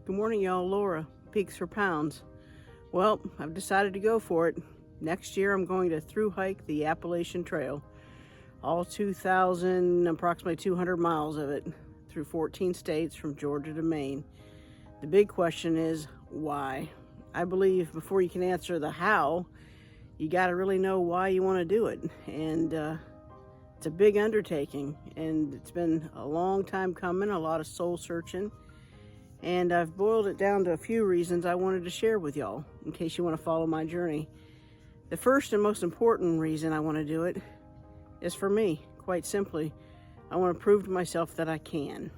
Good morning, y'all. Laura, Peaks for Pounds. Well, I've decided to go for it. Next year, I'm going to thru-hike the Appalachian Trail. All 2,000, approximately 200 miles of it, through 14 states from Georgia to Maine. The big question is, why? I believe before you can answer the how, you got to really know why you want to do it. And it's a big undertaking, and it's been a long time coming, a lot of soul searching. And I've boiled it down to a few reasons I wanted to share with y'all, in case you want to follow my journey. The first and most important reason I want to do it is for me, quite simply. I want to prove to myself that I can.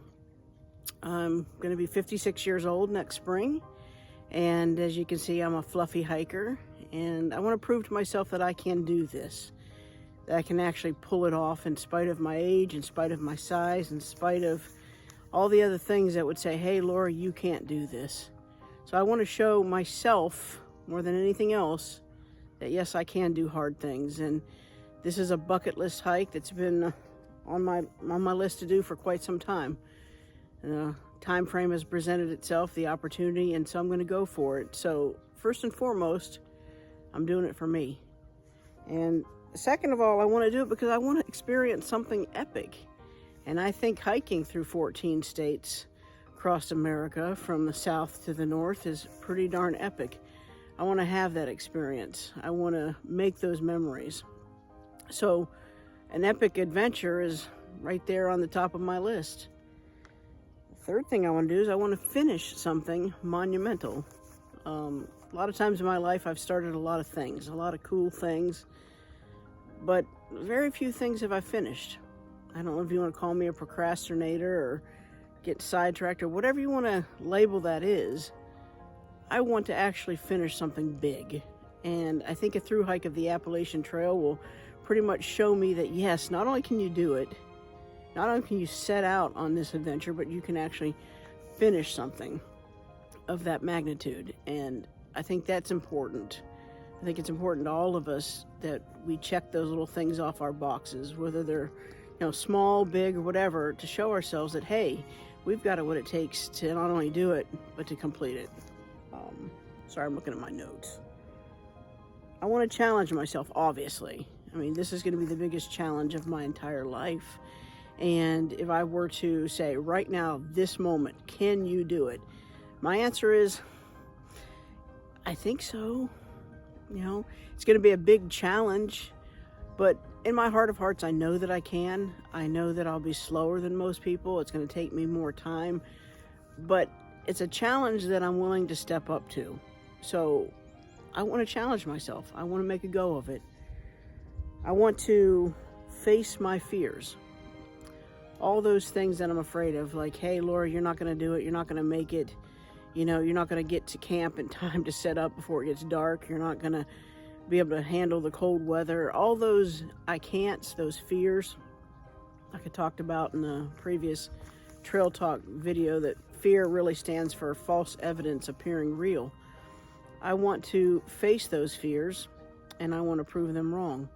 I'm going to be 56 years old next spring, and as you can see, I'm a fluffy hiker, and I want to prove to myself that I can do this, that I can actually pull it off in spite of my age, in spite of my size, in spite of all the other things that would say, hey, Laura, you can't do this. So I want to show myself, more than anything else, that yes, I can do hard things. And this is a bucket list hike that's been on my list to do for quite some time. The time frame has presented itself, the opportunity, and so I'm going to go for it. So first and foremost, I'm doing it for me. And second of all, I want to do it because I want to experience something epic. And I think hiking through 14 states across America from the south to the north is pretty darn epic. I want to have that experience. I want to make those memories. So an epic adventure is right there on the top of my list. The third thing I want to do is I want to finish something monumental. A lot of times in my life I've started a lot of things, a lot of cool things, but very few things have I finished. I don't know if you want to call me a procrastinator or get sidetracked or whatever you want to label that is. I want to actually finish something big. And I think a thru-hike of the Appalachian Trail will pretty much show me that yes, not only can you do it, not only can you set out on this adventure, but you can actually finish something of that magnitude. And I think that's important. I think it's important to all of us that we check those little things off our boxes, whether they're small, big, or whatever, to show ourselves that, hey, we've got what it takes to not only do it, but to complete it. Sorry, I'm looking at my notes. I want to challenge myself, obviously. I mean, this is going to be the biggest challenge of my entire life. And if I were to say, right now, this moment, can you do it? My answer is, I think so. It's going to be a big challenge, but in my heart of hearts, I know that I can. I know that I'll be slower than most people. It's going to take me more time, but it's a challenge that I'm willing to step up to. So I want to challenge myself. I want to make a go of it. I want to face my fears. All those things that I'm afraid of, like, hey, Laura, you're not going to do it. You're not going to make it. You're not going to get to camp in time to set up before it gets dark. You're not going to be able to handle the cold weather. All those I can'ts, those fears, like I talked about in the previous Trail Talk video, that fear really stands for false evidence appearing real. I want to face those fears, and I want to prove them wrong.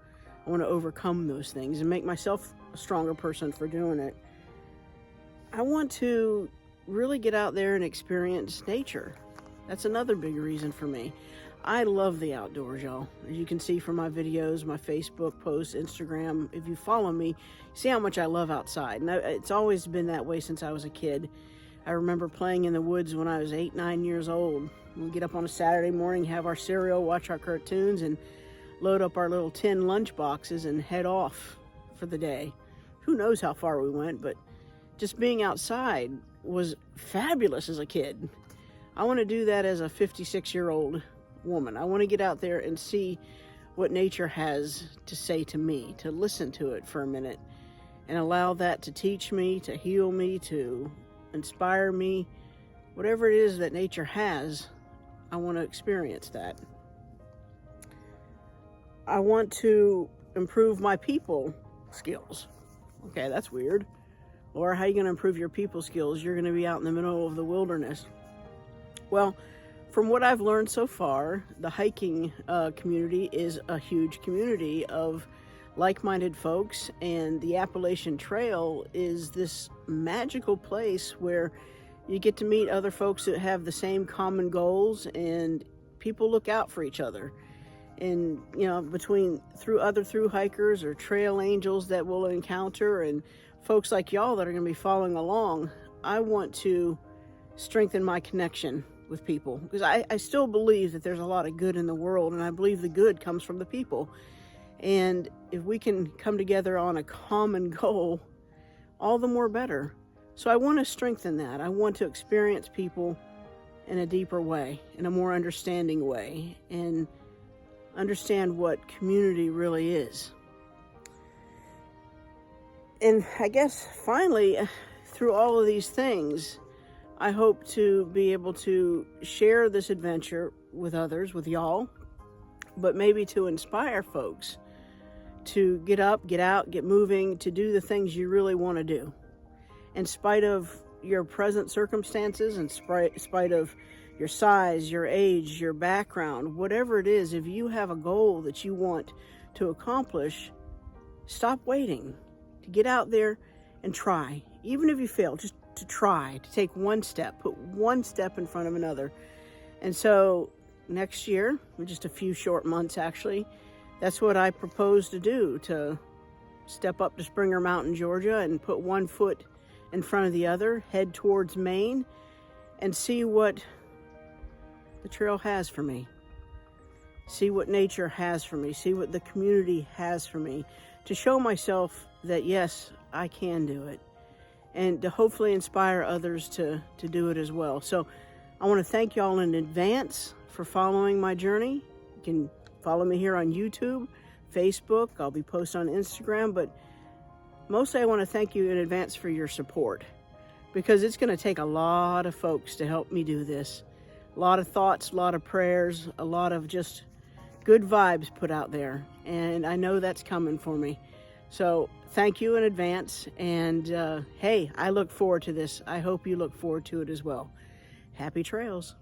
I want to overcome those things and make myself a stronger person for doing it. I want to really get out there and experience nature. That's another big reason for me. I love the outdoors, y'all. As you can see from my videos, my Facebook posts, Instagram, if you follow me, see how much I love outside. And it's always been that way since I was a kid. I remember playing in the woods when I was 8, 9 years old. We'd get up on a Saturday morning, have our cereal, watch our cartoons, and load up our little tin lunch boxes and head off for the day. Who knows how far we went, but just being outside was fabulous as a kid. I want to do that as a 56-year-old woman. I want to get out there and see what nature has to say to me, to listen to it for a minute and allow that to teach me, to heal me, to inspire me. Whatever it is that nature has, I want to experience that. I want to improve my people skills. Okay, that's weird. Laura, how are you going to improve your people skills? You're going to be out in the middle of the wilderness. Well, from what I've learned so far, the hiking community is a huge community of like-minded folks, and the Appalachian Trail is this magical place where You get to meet other folks that have the same common goals, and people look out for each other. And, you know, through other thru-hikers or trail angels that we'll encounter, and folks like y'all that are going to be following along, I want to strengthen my connection with people, because I still believe that there's a lot of good in the world, and I believe the good comes from the people. And if we can come together on a common goal, all the more better. So I want to strengthen that. I want to experience people in a deeper way, in a more understanding way, and understand what community really is. And I guess finally, through all of these things, I hope to be able to share this adventure with others, with y'all, but maybe to inspire folks to get up, get out, get moving, to do the things you really want to do. In spite of your present circumstances, in spite of your size, your age, your background, whatever it is, if you have a goal that you want to accomplish, stop waiting. To get out there and try. Even if you fail, just to try, to take one step, put one step in front of another. And so next year, in just a few short months actually, that's what I propose to do, to step up to Springer Mountain, Georgia, and put one foot in front of the other, head towards Maine, and see what the trail has for me. See what nature has for me. See what the community has for me. To show myself that, yes, I can do it. And to hopefully inspire others to do it as well. So I want to thank y'all in advance for following my journey. You can follow me here on YouTube, Facebook. I'll be posting on Instagram. But mostly I want to thank you in advance for your support, because it's going to take a lot of folks to help me do this. A lot of thoughts, a lot of prayers, a lot of just good vibes put out there. And I know that's coming for me. So thank you in advance. And hey, I look forward to this. I hope you look forward to it as well. Happy trails.